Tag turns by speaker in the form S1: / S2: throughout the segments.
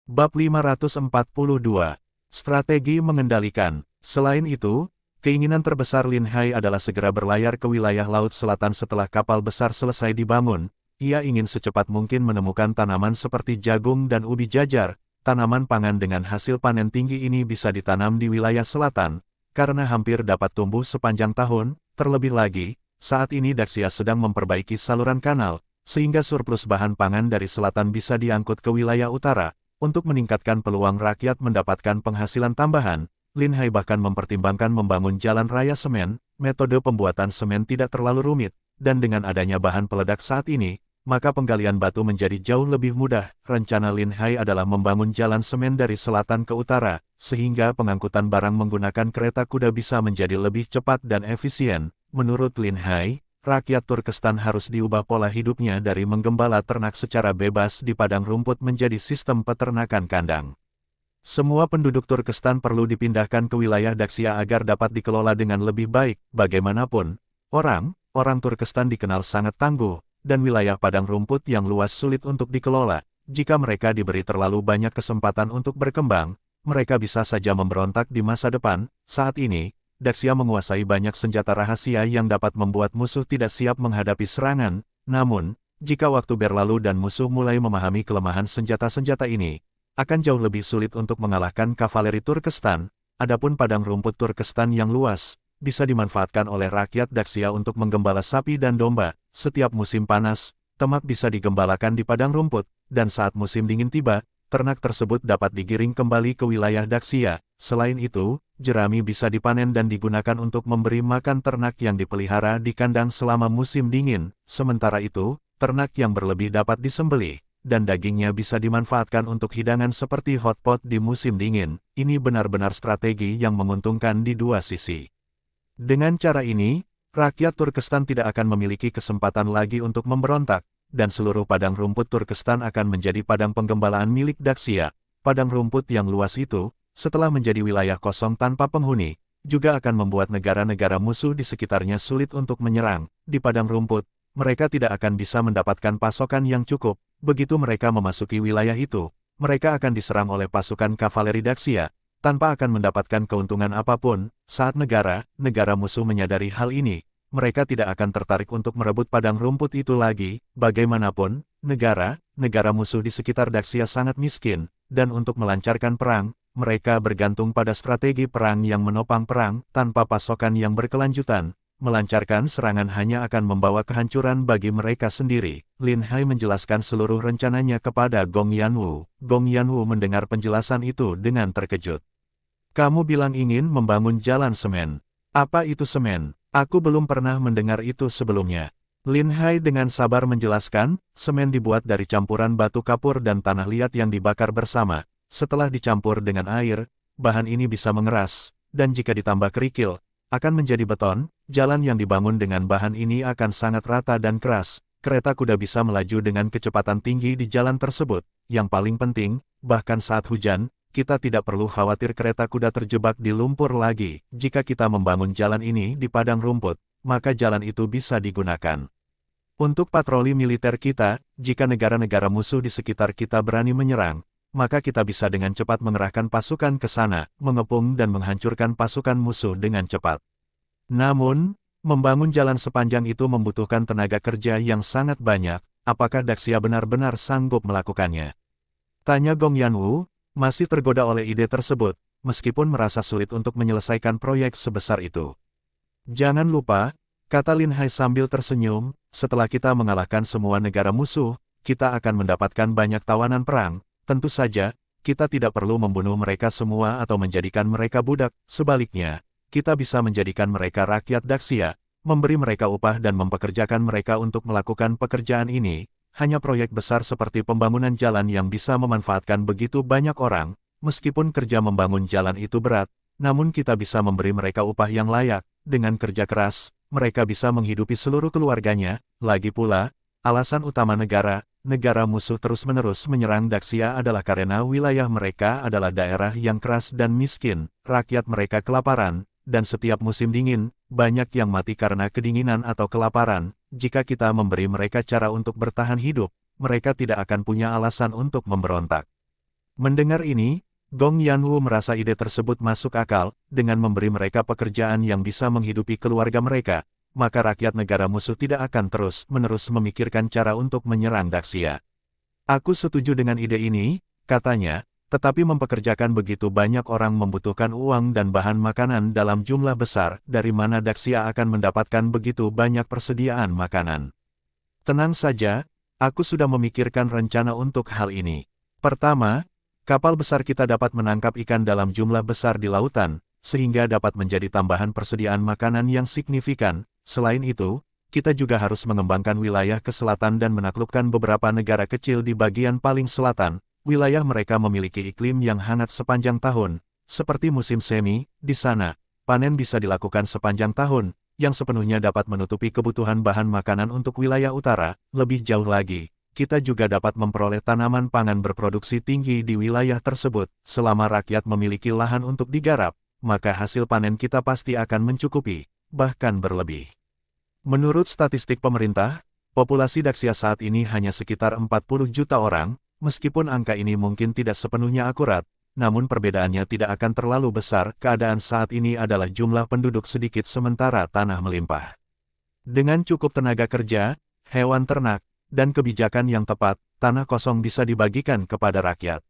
S1: Bab 542. Strategi mengendalikan. Selain itu, keinginan terbesar Lin Hai adalah segera berlayar ke wilayah Laut Selatan setelah kapal besar selesai dibangun. Ia ingin secepat mungkin menemukan tanaman seperti jagung dan ubi jajar. Tanaman pangan dengan hasil panen tinggi ini bisa ditanam di wilayah selatan, karena hampir dapat tumbuh sepanjang tahun. Terlebih lagi, saat ini Daxia sedang memperbaiki saluran kanal, sehingga surplus bahan pangan dari selatan bisa diangkut ke wilayah utara. Untuk meningkatkan peluang rakyat mendapatkan penghasilan tambahan, Lin Hai bahkan mempertimbangkan membangun jalan raya semen. Metode pembuatan semen tidak terlalu rumit, dan dengan adanya bahan peledak saat ini, maka penggalian batu menjadi jauh lebih mudah. Rencana Lin Hai adalah membangun jalan semen dari selatan ke utara, sehingga pengangkutan barang menggunakan kereta kuda bisa menjadi lebih cepat dan efisien. Menurut Lin Hai, rakyat Turkestan harus diubah pola hidupnya dari menggembala ternak secara bebas di padang rumput menjadi sistem peternakan kandang. Semua penduduk Turkestan perlu dipindahkan ke wilayah Daxia agar dapat dikelola dengan lebih baik. Bagaimanapun, orang Turkestan dikenal sangat tangguh, dan wilayah padang rumput yang luas sulit untuk dikelola. Jika mereka diberi terlalu banyak kesempatan untuk berkembang, mereka bisa saja memberontak di masa depan. Saat ini, Daxia menguasai banyak senjata rahasia yang dapat membuat musuh tidak siap menghadapi serangan. Namun, jika waktu berlalu dan musuh mulai memahami kelemahan senjata-senjata ini, akan jauh lebih sulit untuk mengalahkan kavaleri Turkestan. Adapun padang rumput Turkestan yang luas, bisa dimanfaatkan oleh rakyat Daxia untuk menggembala sapi dan domba. Setiap musim panas, ternak bisa digembalakan di padang rumput, dan saat musim dingin tiba, ternak tersebut dapat digiring kembali ke wilayah Daxia. Selain itu, jerami bisa dipanen dan digunakan untuk memberi makan ternak yang dipelihara di kandang selama musim dingin. Sementara itu, ternak yang berlebih dapat disembelih, dan dagingnya bisa dimanfaatkan untuk hidangan seperti hotpot di musim dingin. Ini benar-benar strategi yang menguntungkan di dua sisi. Dengan cara ini, rakyat Turkestan tidak akan memiliki kesempatan lagi untuk memberontak, dan seluruh padang rumput Turkestan akan menjadi padang penggembalaan milik Daxia. Padang rumput yang luas itu, setelah menjadi wilayah kosong tanpa penghuni, juga akan membuat negara-negara musuh di sekitarnya sulit untuk menyerang. Di padang rumput, mereka tidak akan bisa mendapatkan pasokan yang cukup. Begitu mereka memasuki wilayah itu, mereka akan diserang oleh pasukan kavaleri Daxia, tanpa akan mendapatkan keuntungan apapun. Saat negara musuh menyadari hal ini, mereka tidak akan tertarik untuk merebut padang rumput itu lagi. Bagaimanapun, negara musuh di sekitar Daxia sangat miskin, dan untuk melancarkan perang, mereka bergantung pada strategi perang yang menopang perang. Tanpa pasokan yang berkelanjutan, melancarkan serangan hanya akan membawa kehancuran bagi mereka sendiri. Lin Hai menjelaskan seluruh rencananya kepada Gong Yanwu. Gong Yanwu mendengar penjelasan itu dengan terkejut. Kamu bilang ingin membangun jalan semen. Apa itu semen? Aku belum pernah mendengar itu sebelumnya. Lin Hai dengan sabar menjelaskan, semen dibuat dari campuran batu kapur dan tanah liat yang dibakar bersama. Setelah dicampur dengan air, bahan ini bisa mengeras, dan jika ditambah kerikil, akan menjadi beton. Jalan yang dibangun dengan bahan ini akan sangat rata dan keras. Kereta kuda bisa melaju dengan kecepatan tinggi di jalan tersebut. Yang paling penting, bahkan saat hujan, kita tidak perlu khawatir kereta kuda terjebak di lumpur lagi. Jika kita membangun jalan ini di padang rumput, maka jalan itu bisa digunakan untuk patroli militer kita. Jika negara-negara musuh di sekitar kita berani menyerang, maka kita bisa dengan cepat mengerahkan pasukan ke sana, mengepung dan menghancurkan pasukan musuh dengan cepat. Namun, membangun jalan sepanjang itu membutuhkan tenaga kerja yang sangat banyak. Apakah Daxia benar-benar sanggup melakukannya? Tanya Gong Yanwu, masih tergoda oleh ide tersebut, meskipun merasa sulit untuk menyelesaikan proyek sebesar itu. Jangan lupa, kata Lin Hai sambil tersenyum, setelah kita mengalahkan semua negara musuh, kita akan mendapatkan banyak tawanan perang. Tentu saja, kita tidak perlu membunuh mereka semua atau menjadikan mereka budak. Sebaliknya, kita bisa menjadikan mereka rakyat Daxia, memberi mereka upah dan mempekerjakan mereka untuk melakukan pekerjaan ini. Hanya proyek besar seperti pembangunan jalan yang bisa memanfaatkan begitu banyak orang. Meskipun kerja membangun jalan itu berat, namun kita bisa memberi mereka upah yang layak. Dengan kerja keras, mereka bisa menghidupi seluruh keluarganya. Lagi pula, alasan utama negara musuh terus-menerus menyerang Daxia adalah karena wilayah mereka adalah daerah yang keras dan miskin. Rakyat mereka kelaparan, dan setiap musim dingin, banyak yang mati karena kedinginan atau kelaparan. Jika kita memberi mereka cara untuk bertahan hidup, mereka tidak akan punya alasan untuk memberontak. Mendengar ini, Gong Yanwu merasa ide tersebut masuk akal, dengan memberi mereka pekerjaan yang bisa menghidupi keluarga mereka, maka rakyat negara musuh tidak akan terus-menerus memikirkan cara untuk menyerang Daxia. Aku setuju dengan ide ini, katanya, tetapi mempekerjakan begitu banyak orang membutuhkan uang dan bahan makanan dalam jumlah besar, dari mana Daxia akan mendapatkan begitu banyak persediaan makanan. Tenang saja, aku sudah memikirkan rencana untuk hal ini. Pertama, kapal besar kita dapat menangkap ikan dalam jumlah besar di lautan, sehingga dapat menjadi tambahan persediaan makanan yang signifikan. Selain itu, kita juga harus mengembangkan wilayah ke selatan dan menaklukkan beberapa negara kecil di bagian paling selatan. Wilayah mereka memiliki iklim yang hangat sepanjang tahun, seperti musim semi. Di sana, panen bisa dilakukan sepanjang tahun, yang sepenuhnya dapat menutupi kebutuhan bahan makanan untuk wilayah utara. Lebih jauh lagi, kita juga dapat memperoleh tanaman pangan berproduksi tinggi di wilayah tersebut. Selama rakyat memiliki lahan untuk digarap, maka hasil panen kita pasti akan mencukupi, bahkan berlebih. Menurut statistik pemerintah, populasi Daxia saat ini hanya sekitar 40 juta orang. Meskipun angka ini mungkin tidak sepenuhnya akurat, namun perbedaannya tidak akan terlalu besar. Keadaan saat ini adalah jumlah penduduk sedikit sementara tanah melimpah. Dengan cukup tenaga kerja, hewan ternak, dan kebijakan yang tepat, tanah kosong bisa dibagikan kepada rakyat.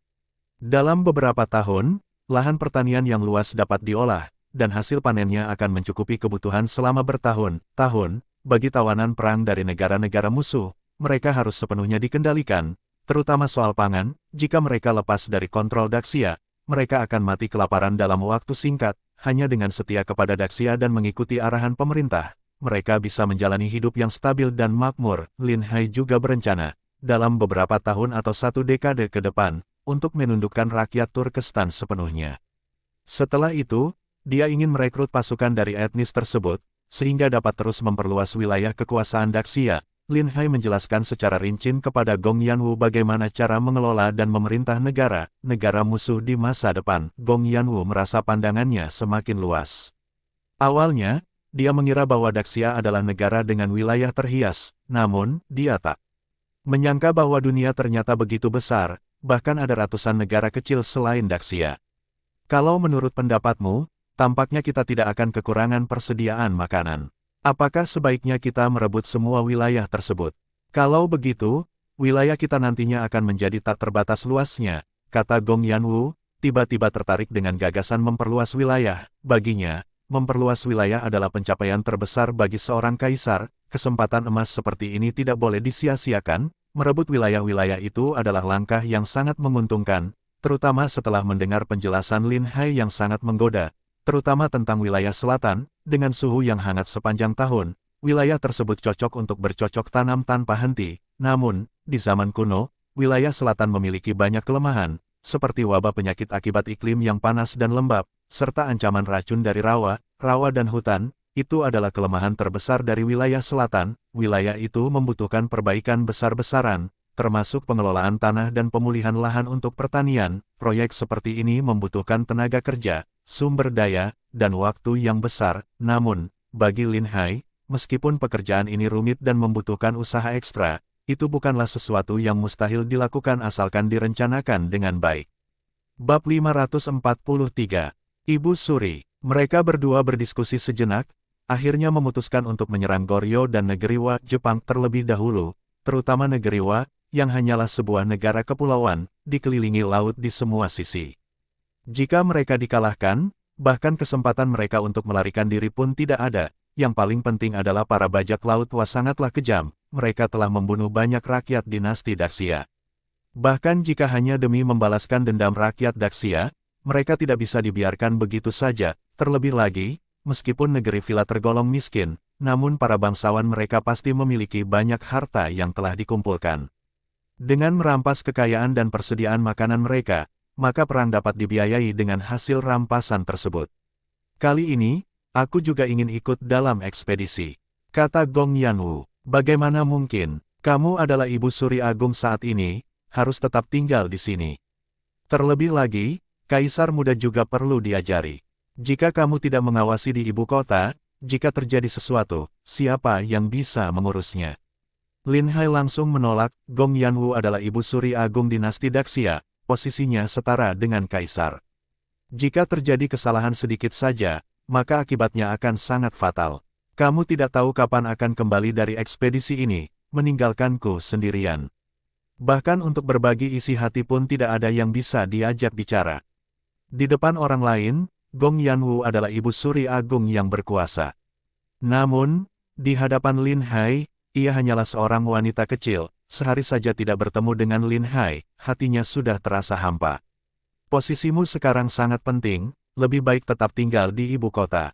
S1: Dalam beberapa tahun, lahan pertanian yang luas dapat diolah, dan hasil panennya akan mencukupi kebutuhan selama bertahun-tahun. Bagi tawanan perang dari negara-negara musuh, mereka harus sepenuhnya dikendalikan, terutama soal pangan. Jika mereka lepas dari kontrol Daxia, mereka akan mati kelaparan dalam waktu singkat. Hanya dengan setia kepada Daxia dan mengikuti arahan pemerintah, mereka bisa menjalani hidup yang stabil dan makmur. Lin Hai juga berencana, dalam beberapa tahun atau 1 dekade ke depan, untuk menundukkan rakyat Turkestan sepenuhnya. Setelah itu, dia ingin merekrut pasukan dari etnis tersebut, sehingga dapat terus memperluas wilayah kekuasaan Daxia. Lin Hai menjelaskan secara rinci kepada Gong Yanwu bagaimana cara mengelola dan memerintah negara musuh di masa depan. Gong Yanwu merasa pandangannya semakin luas. Awalnya, dia mengira bahwa Daxia adalah negara dengan wilayah terhias, namun, dia tak menyangka bahwa dunia ternyata begitu besar, bahkan ada ratusan negara kecil selain Daxia. Kalau menurut pendapatmu, tampaknya kita tidak akan kekurangan persediaan makanan. Apakah sebaiknya kita merebut semua wilayah tersebut? Kalau begitu, wilayah kita nantinya akan menjadi tak terbatas luasnya, kata Gong Yanwu, tiba-tiba tertarik dengan gagasan memperluas wilayah. Baginya, memperluas wilayah adalah pencapaian terbesar bagi seorang kaisar. Kesempatan emas seperti ini tidak boleh disia-siakan. Merebut wilayah-wilayah itu adalah langkah yang sangat menguntungkan, terutama setelah mendengar penjelasan Lin Hai yang sangat menggoda, terutama tentang wilayah selatan. Dengan suhu yang hangat sepanjang tahun, wilayah tersebut cocok untuk bercocok tanam tanpa henti. Namun, di zaman kuno, wilayah selatan memiliki banyak kelemahan, seperti wabah penyakit akibat iklim yang panas dan lembab, serta ancaman racun dari rawa dan hutan. Itu adalah kelemahan terbesar dari wilayah selatan. Wilayah itu membutuhkan perbaikan besar-besaran, termasuk pengelolaan tanah dan pemulihan lahan untuk pertanian. Proyek seperti ini membutuhkan tenaga kerja, sumber daya, dan waktu yang besar. Namun, bagi Lin Hai, meskipun pekerjaan ini rumit dan membutuhkan usaha ekstra, itu bukanlah sesuatu yang mustahil dilakukan asalkan direncanakan dengan baik. Bab 543. Ibu Suri. Mereka berdua berdiskusi sejenak, akhirnya memutuskan untuk menyerang Goryeo dan negeri Wa, Jepang terlebih dahulu, terutama negeri Wa, yang hanyalah sebuah negara kepulauan, dikelilingi laut di semua sisi. Jika mereka dikalahkan, bahkan kesempatan mereka untuk melarikan diri pun tidak ada. Yang paling penting adalah para bajak laut Wa sangatlah kejam. Mereka telah membunuh banyak rakyat dinasti Daxia. Bahkan jika hanya demi membalaskan dendam rakyat Daxia, mereka tidak bisa dibiarkan begitu saja. Terlebih lagi, meskipun negeri Villa tergolong miskin, namun para bangsawan mereka pasti memiliki banyak harta yang telah dikumpulkan. Dengan merampas kekayaan dan persediaan makanan mereka, maka perang dapat dibiayai dengan hasil rampasan tersebut. Kali ini, aku juga ingin ikut dalam ekspedisi, kata Gong Yanwu. Bagaimana mungkin, kamu adalah Ibu Suri Agung saat ini, harus tetap tinggal di sini. Terlebih lagi, kaisar muda juga perlu diajari. Jika kamu tidak mengawasi di ibu kota, jika terjadi sesuatu, siapa yang bisa mengurusnya? Lin Hai langsung menolak. Gong Yanwu adalah Ibu Suri Agung dinasti Daxia. posisinya setara dengan kaisar. Jika terjadi kesalahan sedikit saja, maka akibatnya akan sangat fatal. Kamu tidak tahu kapan akan kembali dari ekspedisi ini, meninggalkanku sendirian. Bahkan untuk berbagi isi hati pun tidak ada yang bisa diajak bicara. Di depan orang lain, Gong Yanwu adalah ibu suri agung yang berkuasa. Namun, di hadapan Lin Hai, ia hanyalah seorang wanita kecil. Sehari saja tidak bertemu dengan Lin Hai, hatinya sudah terasa hampa. Posisimu sekarang sangat penting, lebih baik tetap tinggal di ibu kota.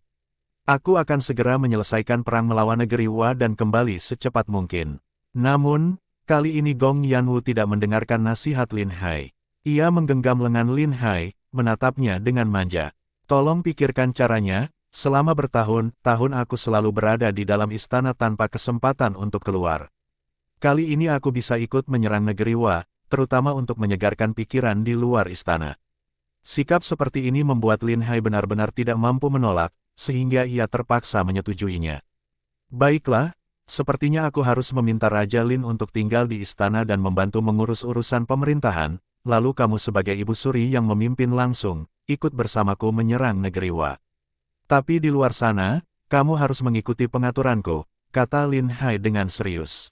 S1: Aku akan segera menyelesaikan perang melawan negeri Wa dan kembali secepat mungkin. Namun, kali ini Gong Yanwu tidak mendengarkan nasihat Lin Hai. Ia menggenggam lengan Lin Hai, menatapnya dengan manja. Tolong pikirkan caranya, selama bertahun-tahun aku selalu berada di dalam istana tanpa kesempatan untuk keluar. Kali ini aku bisa ikut menyerang negeri Wa, terutama untuk menyegarkan pikiran di luar istana. Sikap seperti ini membuat Lin Hai benar-benar tidak mampu menolak, sehingga ia terpaksa menyetujuinya. Baiklah, sepertinya aku harus meminta Raja Lin untuk tinggal di istana dan membantu mengurus urusan pemerintahan, lalu kamu sebagai ibu suri yang memimpin langsung, ikut bersamaku menyerang negeri Wa. Tapi di luar sana, kamu harus mengikuti pengaturanku, kata Lin Hai dengan serius.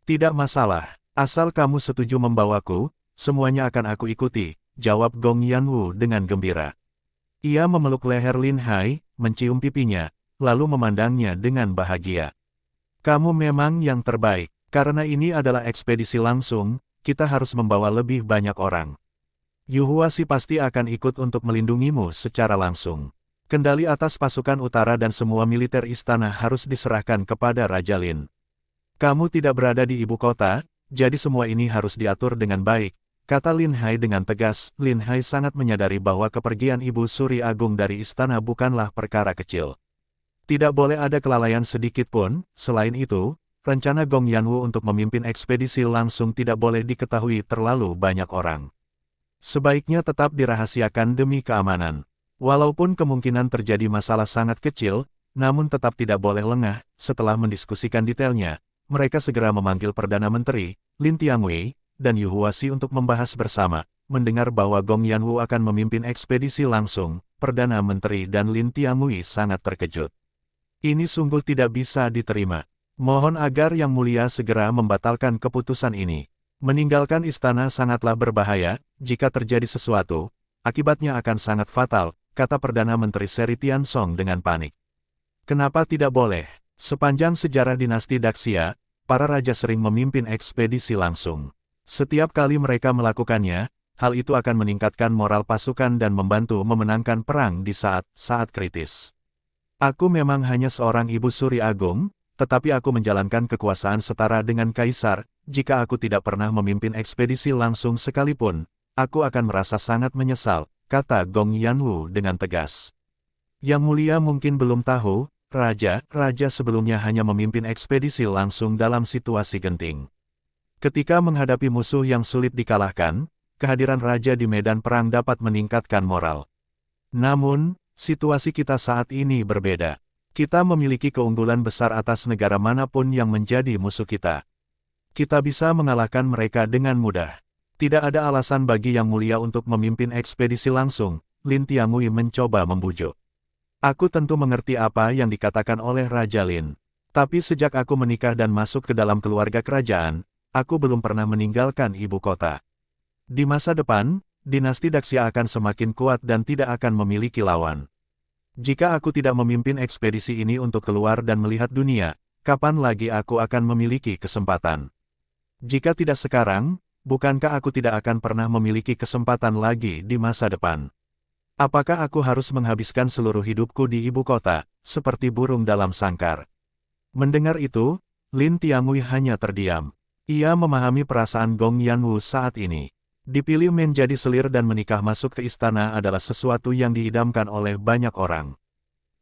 S1: Tidak masalah, asal kamu setuju membawaku, semuanya akan aku ikuti, jawab Gong Yanwu dengan gembira. Ia memeluk leher Lin Hai, mencium pipinya, lalu memandangnya dengan bahagia. Kamu memang yang terbaik, karena ini adalah ekspedisi langsung, kita harus membawa lebih banyak orang. Yu Huasi pasti akan ikut untuk melindungimu secara langsung. Kendali atas pasukan utara dan semua militer istana harus diserahkan kepada Raja Lin. Kamu tidak berada di ibu kota, jadi semua ini harus diatur dengan baik, kata Lin Hai dengan tegas. Lin Hai sangat menyadari bahwa kepergian ibu suri agung dari istana bukanlah perkara kecil. Tidak boleh ada kelalaian sedikit pun. Selain itu, rencana Gong Yanwu untuk memimpin ekspedisi langsung tidak boleh diketahui terlalu banyak orang. Sebaiknya tetap dirahasiakan demi keamanan. Walaupun kemungkinan terjadi masalah sangat kecil, namun tetap tidak boleh lengah. Setelah mendiskusikan detailnya, mereka segera memanggil Perdana Menteri, Lin Tianwei, dan Yu Huasi untuk membahas bersama. Mendengar bahwa Gong Yanwu akan memimpin ekspedisi langsung, Perdana Menteri dan Lin Tianwei sangat terkejut. Ini sungguh tidak bisa diterima. Mohon agar Yang Mulia segera membatalkan keputusan ini. Meninggalkan istana sangatlah berbahaya, jika terjadi sesuatu, akibatnya akan sangat fatal, kata Perdana Menteri Seri Tiansong dengan panik. Kenapa tidak boleh? Sepanjang sejarah dinasti Daxia, para raja sering memimpin ekspedisi langsung. Setiap kali mereka melakukannya, hal itu akan meningkatkan moral pasukan dan membantu memenangkan perang di saat-saat kritis. Aku memang hanya seorang ibu suri agung, tetapi aku menjalankan kekuasaan setara dengan kaisar. Jika aku tidak pernah memimpin ekspedisi langsung sekalipun, aku akan merasa sangat menyesal, kata Gong Yanwu dengan tegas. Yang Mulia mungkin belum tahu, raja sebelumnya hanya memimpin ekspedisi langsung dalam situasi genting. Ketika menghadapi musuh yang sulit dikalahkan, kehadiran raja di medan perang dapat meningkatkan moral. Namun, situasi kita saat ini berbeda. Kita memiliki keunggulan besar atas negara manapun yang menjadi musuh kita. Kita bisa mengalahkan mereka dengan mudah. Tidak ada alasan bagi Yang Mulia untuk memimpin ekspedisi langsung, Lin Tianwei mencoba membujuk. Aku tentu mengerti apa yang dikatakan oleh Raja Lin. Tapi sejak aku menikah dan masuk ke dalam keluarga kerajaan, aku belum pernah meninggalkan ibu kota. Di masa depan, dinasti Daxia akan semakin kuat dan tidak akan memiliki lawan. Jika aku tidak memimpin ekspedisi ini untuk keluar dan melihat dunia, kapan lagi aku akan memiliki kesempatan? Jika tidak sekarang, bukankah aku tidak akan pernah memiliki kesempatan lagi di masa depan? Apakah aku harus menghabiskan seluruh hidupku di ibu kota, seperti burung dalam sangkar? Mendengar itu, Lin Tianwei hanya terdiam. Ia memahami perasaan Gong Yanwu saat ini. Dipilih menjadi selir dan menikah masuk ke istana adalah sesuatu yang diidamkan oleh banyak orang.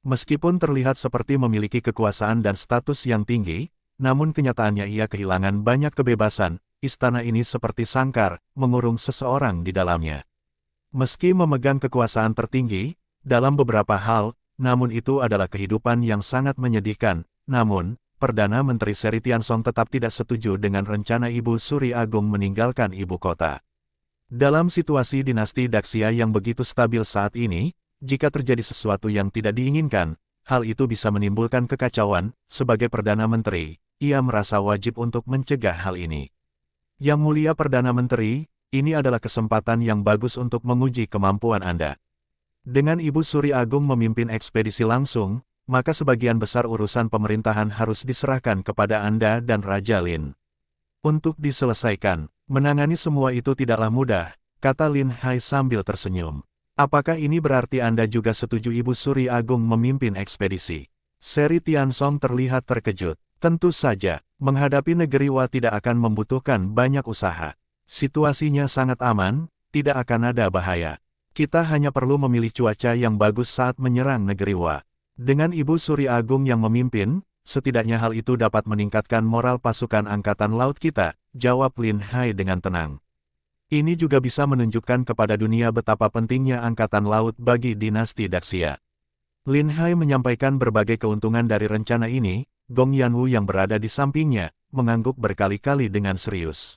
S1: Meskipun terlihat seperti memiliki kekuasaan dan status yang tinggi, namun kenyataannya ia kehilangan banyak kebebasan. Istana ini seperti sangkar, mengurung seseorang di dalamnya. Meski memegang kekuasaan tertinggi, dalam beberapa hal, namun itu adalah kehidupan yang sangat menyedihkan. Namun, Perdana Menteri Seri Tiansong tetap tidak setuju dengan rencana Ibu Suri Agung meninggalkan ibu kota. Dalam situasi dinasti Daxia yang begitu stabil saat ini, jika terjadi sesuatu yang tidak diinginkan, hal itu bisa menimbulkan kekacauan. Sebagai Perdana Menteri, ia merasa wajib untuk mencegah hal ini. Yang Mulia Perdana Menteri, ini adalah kesempatan yang bagus untuk menguji kemampuan Anda. Dengan Ibu Suri Agung memimpin ekspedisi langsung, maka sebagian besar urusan pemerintahan harus diserahkan kepada Anda dan Raja Lin. Untuk diselesaikan, menangani semua itu tidaklah mudah, kata Lin Hai sambil tersenyum. Apakah ini berarti Anda juga setuju Ibu Suri Agung memimpin ekspedisi? Seri Tiansong terlihat terkejut. Tentu saja, menghadapi negeri Wa tidak akan membutuhkan banyak usaha. Situasinya sangat aman, tidak akan ada bahaya. Kita hanya perlu memilih cuaca yang bagus saat menyerang negeri Wa. Dengan Ibu Suri Agung yang memimpin, setidaknya hal itu dapat meningkatkan moral pasukan angkatan laut kita, jawab Lin Hai dengan tenang. Ini juga bisa menunjukkan kepada dunia betapa pentingnya angkatan laut bagi dinasti Daxia. Lin Hai menyampaikan berbagai keuntungan dari rencana ini. Gong Yanwu yang berada di sampingnya, mengangguk berkali-kali dengan serius.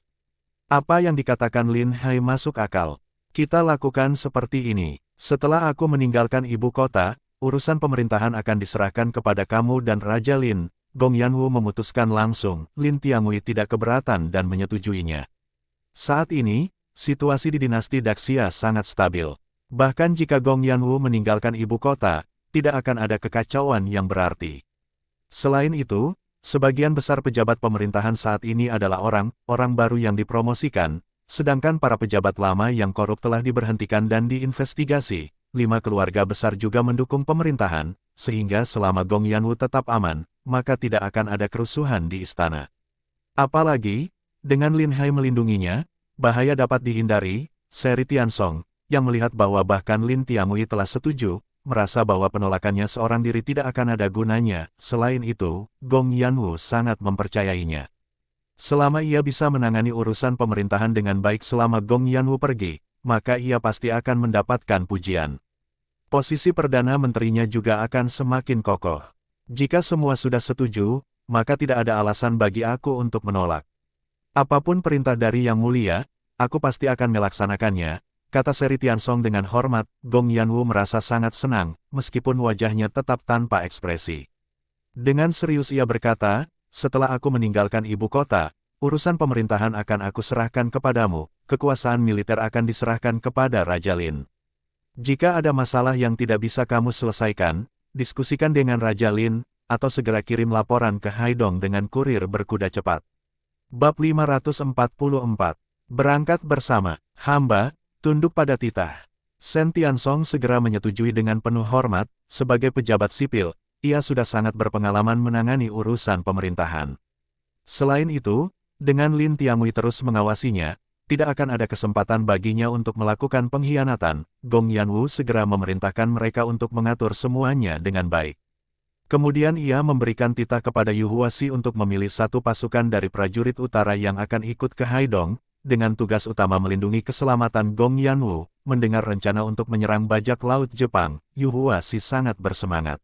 S1: Apa yang dikatakan Lin Hai masuk akal. Kita lakukan seperti ini. Setelah aku meninggalkan ibu kota, urusan pemerintahan akan diserahkan kepada kamu dan Raja Lin. Gong Yanwu memutuskan langsung. Lin Tiangui tidak keberatan dan menyetujuinya. Saat ini, situasi di dinasti Daxia sangat stabil. Bahkan jika Gong Yanwu meninggalkan ibu kota, tidak akan ada kekacauan yang berarti. Selain itu, sebagian besar pejabat pemerintahan saat ini adalah orang baru yang dipromosikan, sedangkan para pejabat lama yang korup telah diberhentikan dan diinvestigasi. 5 keluarga besar juga mendukung pemerintahan, sehingga selama Gong Yanwu tetap aman, maka tidak akan ada kerusuhan di istana. Apalagi, dengan Lin Hai melindunginya, bahaya dapat dihindari. Seri Tiansong, yang melihat bahwa bahkan Lin Tiangui telah setuju, merasa bahwa penolakannya seorang diri tidak akan ada gunanya. Selain itu, Gong Yanwu sangat mempercayainya. Selama ia bisa menangani urusan pemerintahan dengan baik selama Gong Yanwu pergi, maka ia pasti akan mendapatkan pujian. Posisi Perdana Menterinya juga akan semakin kokoh. Jika semua sudah setuju, maka tidak ada alasan bagi aku untuk menolak. Apapun perintah dari Yang Mulia, aku pasti akan melaksanakannya, kata Seri Tiansong dengan hormat. Gong Yanwu merasa sangat senang, meskipun wajahnya tetap tanpa ekspresi. Dengan serius ia berkata, setelah aku meninggalkan ibu kota, urusan pemerintahan akan aku serahkan kepadamu, kekuasaan militer akan diserahkan kepada Raja Lin. Jika ada masalah yang tidak bisa kamu selesaikan, diskusikan dengan Raja Lin, atau segera kirim laporan ke Haidong dengan kurir berkuda cepat. Bab 544. Berangkat bersama, hamba, tunduk pada titah. Sen Tiansong segera menyetujui dengan penuh hormat. Sebagai pejabat sipil, ia sudah sangat berpengalaman menangani urusan pemerintahan. Selain itu, dengan Lin Tiangui terus mengawasinya, tidak akan ada kesempatan baginya untuk melakukan pengkhianatan. Gong Yanwu segera memerintahkan mereka untuk mengatur semuanya dengan baik. Kemudian ia memberikan titah kepada Yu Huasi untuk memilih satu pasukan dari prajurit utara yang akan ikut ke Haidong, dengan tugas utama melindungi keselamatan Gong Yanwu. Mendengar rencana untuk menyerang bajak laut Jepang, Yu Huasi sangat bersemangat.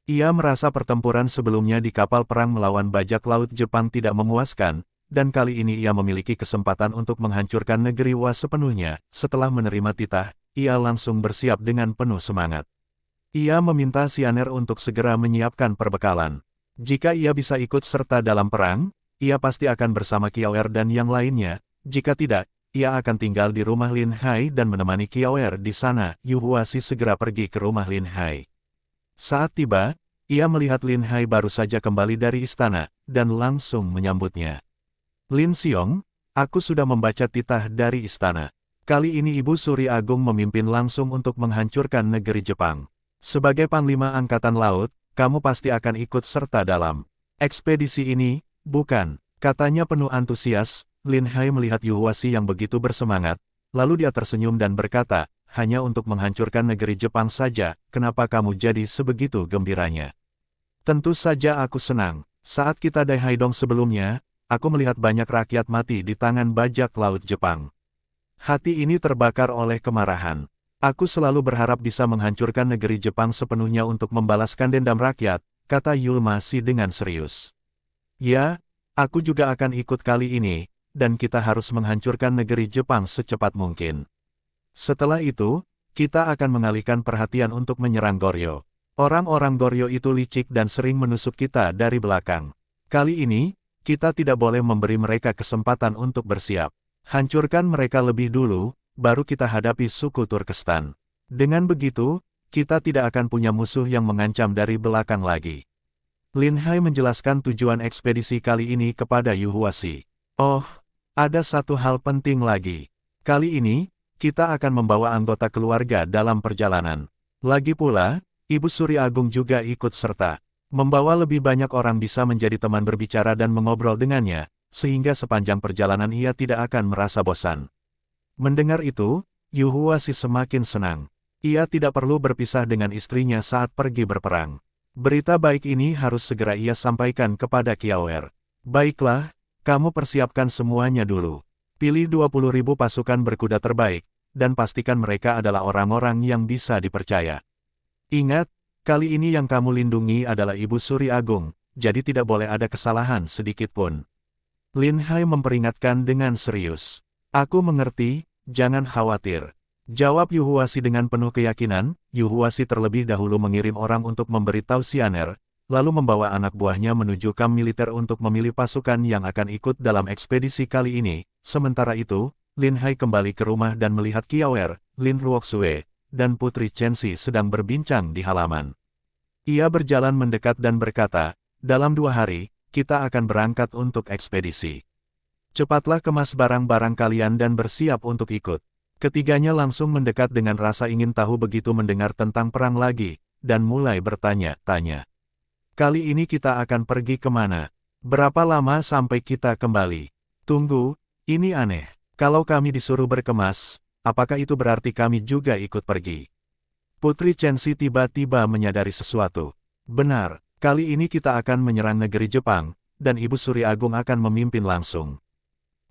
S1: Ia merasa pertempuran sebelumnya di kapal perang melawan bajak laut Jepang tidak memuaskan, dan kali ini ia memiliki kesempatan untuk menghancurkan negeri Wa sepenuhnya. Setelah menerima titah, ia langsung bersiap dengan penuh semangat. Ia meminta Xianer untuk segera menyiapkan perbekalan. Jika ia bisa ikut serta dalam perang, ia pasti akan bersama Kiaoer dan yang lainnya. Jika tidak, ia akan tinggal di rumah Lin Hai dan menemani Kiaoer di sana. Yu Huasi segera pergi ke rumah Lin Hai. Saat tiba, ia melihat Lin Hai baru saja kembali dari istana, dan langsung menyambutnya. Lin Xiong, aku sudah membaca titah dari istana. Kali ini Ibu Suri Agung memimpin langsung untuk menghancurkan negeri Jepang. Sebagai Panglima Angkatan Laut, kamu pasti akan ikut serta dalam ekspedisi ini, bukan? Katanya penuh antusias. Lin Hai melihat Yu Huasi yang begitu bersemangat, lalu dia tersenyum dan berkata, hanya untuk menghancurkan negeri Jepang saja, kenapa kamu jadi sebegitu gembiranya? Tentu saja aku senang. Saat kita di Haidong sebelumnya, aku melihat banyak rakyat mati di tangan bajak laut Jepang. Hati ini terbakar oleh kemarahan. Aku selalu berharap bisa menghancurkan negeri Jepang sepenuhnya untuk membalaskan dendam rakyat, kata Yulmasi dengan serius. Ya, aku juga akan ikut kali ini. dan kita harus menghancurkan negeri Jepang secepat mungkin. Setelah itu, kita akan mengalihkan perhatian untuk menyerang Goryeo. Orang-orang Goryeo itu licik dan sering menusuk kita dari belakang. Kali ini, kita tidak boleh memberi mereka kesempatan untuk bersiap. Hancurkan mereka lebih dulu, baru kita hadapi suku Turkestan. Dengan begitu, kita tidak akan punya musuh yang mengancam dari belakang lagi. Lin Hai menjelaskan tujuan ekspedisi kali ini kepada Yu Huashi. Oh, ada satu hal penting lagi. Kali ini, kita akan membawa anggota keluarga dalam perjalanan. Lagi pula, Ibu Suri Agung juga ikut serta. Membawa lebih banyak orang bisa menjadi teman berbicara dan mengobrol dengannya, sehingga sepanjang perjalanan ia tidak akan merasa bosan. Mendengar itu, Yu Huashi semakin senang. Ia tidak perlu berpisah dengan istrinya saat pergi berperang. Berita baik ini harus segera ia sampaikan kepada Kiaoer. Baiklah, kamu persiapkan semuanya dulu. Pilih 20.000 pasukan berkuda terbaik, dan pastikan mereka adalah orang-orang yang bisa dipercaya. Ingat, kali ini yang kamu lindungi adalah Ibu Suri Agung, jadi tidak boleh ada kesalahan sedikit pun. Lin Hai memperingatkan dengan serius. Aku mengerti, jangan khawatir. Jawab Yu Huashi dengan penuh keyakinan. Yu Huashi terlebih dahulu mengirim orang untuk memberitahu Xianer, lalu membawa anak buahnya menuju kamp militer untuk memilih pasukan yang akan ikut dalam ekspedisi kali ini. Sementara itu, Lin Hai kembali ke rumah dan melihat Kiaoer, Lin Ruoxue, dan Putri Chenxi sedang berbincang di halaman. Ia berjalan mendekat dan berkata, dalam 2 hari, kita akan berangkat untuk ekspedisi. Cepatlah kemas barang-barang kalian dan bersiap untuk ikut. Ketiganya langsung mendekat dengan rasa ingin tahu begitu mendengar tentang perang lagi, dan mulai bertanya-tanya. Kali ini kita akan pergi kemana? Berapa lama sampai kita kembali? Tunggu, ini aneh. Kalau kami disuruh berkemas, apakah itu berarti kami juga ikut pergi? Putri Chenxi tiba-tiba menyadari sesuatu. Benar, kali ini kita akan menyerang negeri Jepang, dan Ibu Suri Agung akan memimpin langsung.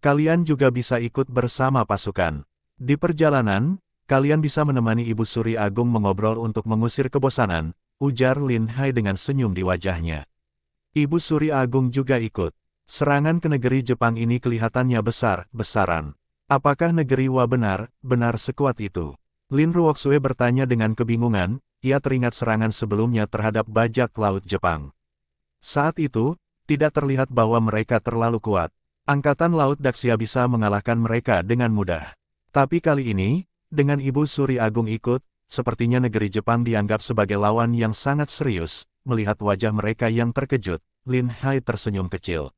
S1: Kalian juga bisa ikut bersama pasukan. Di perjalanan, kalian bisa menemani Ibu Suri Agung mengobrol untuk mengusir kebosanan, ujar Lin Hai dengan senyum di wajahnya. Ibu Suri Agung juga ikut. Serangan ke negeri Jepang ini kelihatannya besar-besaran. Apakah negeri Wa benar sekuat itu? Lin Ruoxue bertanya dengan kebingungan, ia teringat serangan sebelumnya terhadap bajak laut Jepang. Saat itu, tidak terlihat bahwa mereka terlalu kuat. Angkatan Laut Daxia bisa mengalahkan mereka dengan mudah. Tapi kali ini, dengan Ibu Suri Agung ikut, sepertinya negeri Jepang dianggap sebagai lawan yang sangat serius. Melihat wajah mereka yang terkejut, Lin Hai tersenyum kecil.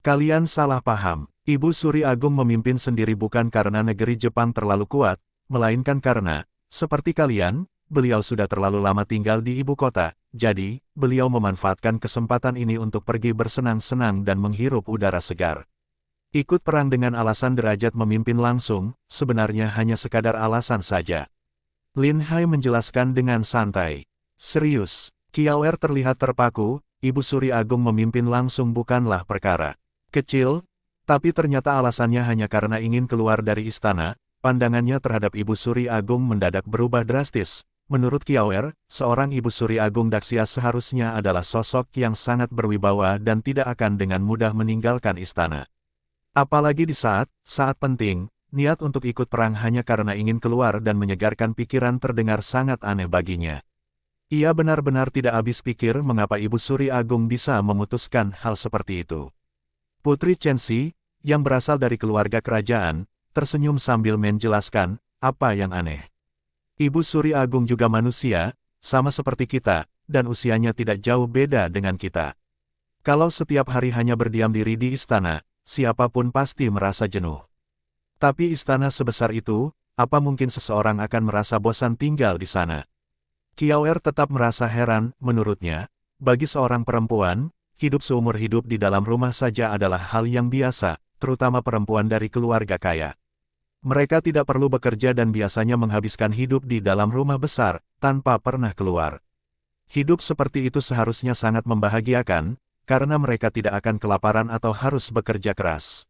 S1: Kalian salah paham. Ibu Suri Agung memimpin sendiri bukan karena negeri Jepang terlalu kuat, melainkan karena, seperti kalian, beliau sudah terlalu lama tinggal di ibu kota, jadi, beliau memanfaatkan kesempatan ini untuk pergi bersenang-senang dan menghirup udara segar. Ikut perang dengan alasan derajat memimpin langsung, sebenarnya hanya sekadar alasan saja. Lin Hai menjelaskan dengan santai. Serius, Kiaoer terlihat terpaku, Ibu Suri Agung memimpin langsung bukanlah perkara kecil, tapi ternyata alasannya hanya karena ingin keluar dari istana. Pandangannya terhadap Ibu Suri Agung mendadak berubah drastis. Menurut Kiaoer, seorang Ibu Suri Agung Daxia seharusnya adalah sosok yang sangat berwibawa dan tidak akan dengan mudah meninggalkan istana. Apalagi di saat penting, niat untuk ikut perang hanya karena ingin keluar dan menyegarkan pikiran terdengar sangat aneh baginya. Ia benar-benar tidak habis pikir mengapa Ibu Suri Agung bisa memutuskan hal seperti itu. Putri Chenxi, yang berasal dari keluarga kerajaan, tersenyum sambil menjelaskan, apa yang aneh. Ibu Suri Agung juga manusia, sama seperti kita, dan usianya tidak jauh beda dengan kita. Kalau setiap hari hanya berdiam diri di istana, siapapun pasti merasa jenuh. Tapi istana sebesar itu, apa mungkin seseorang akan merasa bosan tinggal di sana? Kiaoer tetap merasa heran, menurutnya, bagi seorang perempuan, hidup seumur hidup di dalam rumah saja adalah hal yang biasa, terutama perempuan dari keluarga kaya. Mereka tidak perlu bekerja dan biasanya menghabiskan hidup di dalam rumah besar, tanpa pernah keluar. Hidup seperti itu seharusnya sangat membahagiakan, karena mereka tidak akan kelaparan atau harus bekerja keras.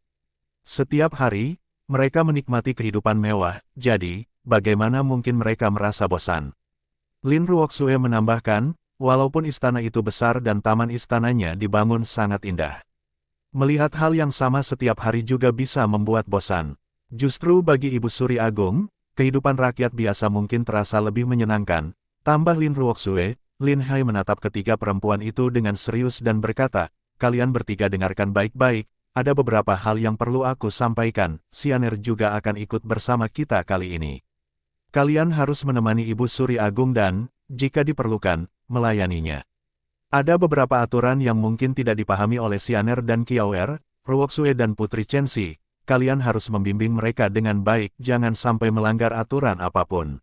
S1: Setiap hari, mereka menikmati kehidupan mewah, jadi, bagaimana mungkin mereka merasa bosan? Lin Ruoxue menambahkan, walaupun istana itu besar dan taman istananya dibangun sangat indah. Melihat hal yang sama setiap hari juga bisa membuat bosan. Justru bagi Ibu Suri Agung, kehidupan rakyat biasa mungkin terasa lebih menyenangkan. Tambah Lin Ruoxue, Lin Hai menatap ketiga perempuan itu dengan serius dan berkata, kalian bertiga dengarkan baik-baik, ada beberapa hal yang perlu aku sampaikan, Xianer juga akan ikut bersama kita kali ini. Kalian harus menemani Ibu Suri Agung dan, jika diperlukan, melayaninya. Ada beberapa aturan yang mungkin tidak dipahami oleh Xianer dan Kiaoer, Ruoxue dan Putri Chenxi. Kalian harus membimbing mereka dengan baik, jangan sampai melanggar aturan apapun.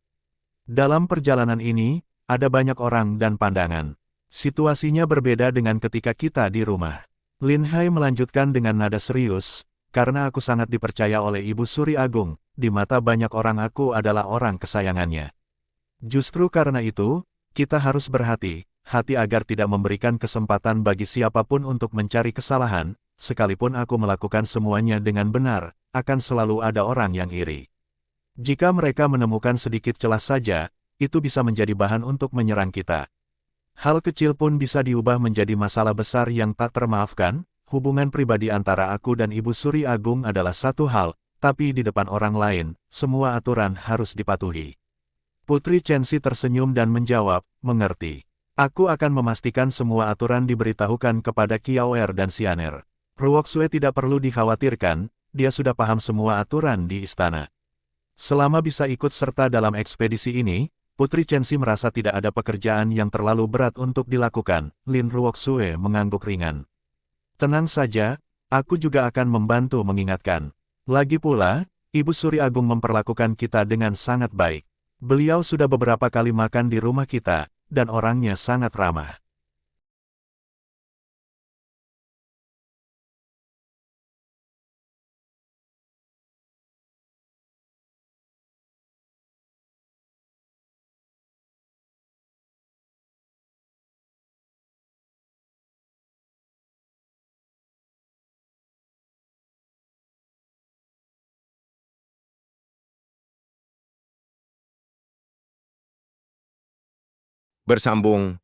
S1: Dalam perjalanan ini, ada banyak orang dan pandangan. Situasinya berbeda dengan ketika kita di rumah. Lin Hai melanjutkan dengan nada serius, karena aku sangat dipercaya oleh Ibu Suri Agung, di mata banyak orang aku adalah orang kesayangannya. Justru karena itu, kita harus berhati-hati agar tidak memberikan kesempatan bagi siapapun untuk mencari kesalahan, sekalipun aku melakukan semuanya dengan benar, akan selalu ada orang yang iri. Jika mereka menemukan sedikit celah saja, itu bisa menjadi bahan untuk menyerang kita. Hal kecil pun bisa diubah menjadi masalah besar yang tak termaafkan. Hubungan pribadi antara aku dan Ibu Suri Agung adalah satu hal, tapi di depan orang lain, semua aturan harus dipatuhi. Putri Chenxi tersenyum dan menjawab, mengerti. Aku akan memastikan semua aturan diberitahukan kepada Kiaoer dan Xianer. Ruoxue tidak perlu dikhawatirkan, dia sudah paham semua aturan di istana. Selama bisa ikut serta dalam ekspedisi ini, Putri Chenxi merasa tidak ada pekerjaan yang terlalu berat untuk dilakukan. Lin Ruoxue mengangguk ringan. Tenang saja, aku juga akan membantu mengingatkan. Lagi pula, Ibu Suri Agung memperlakukan kita dengan sangat baik. Beliau sudah beberapa kali makan di rumah kita, dan orangnya sangat ramah.
S2: Bersambung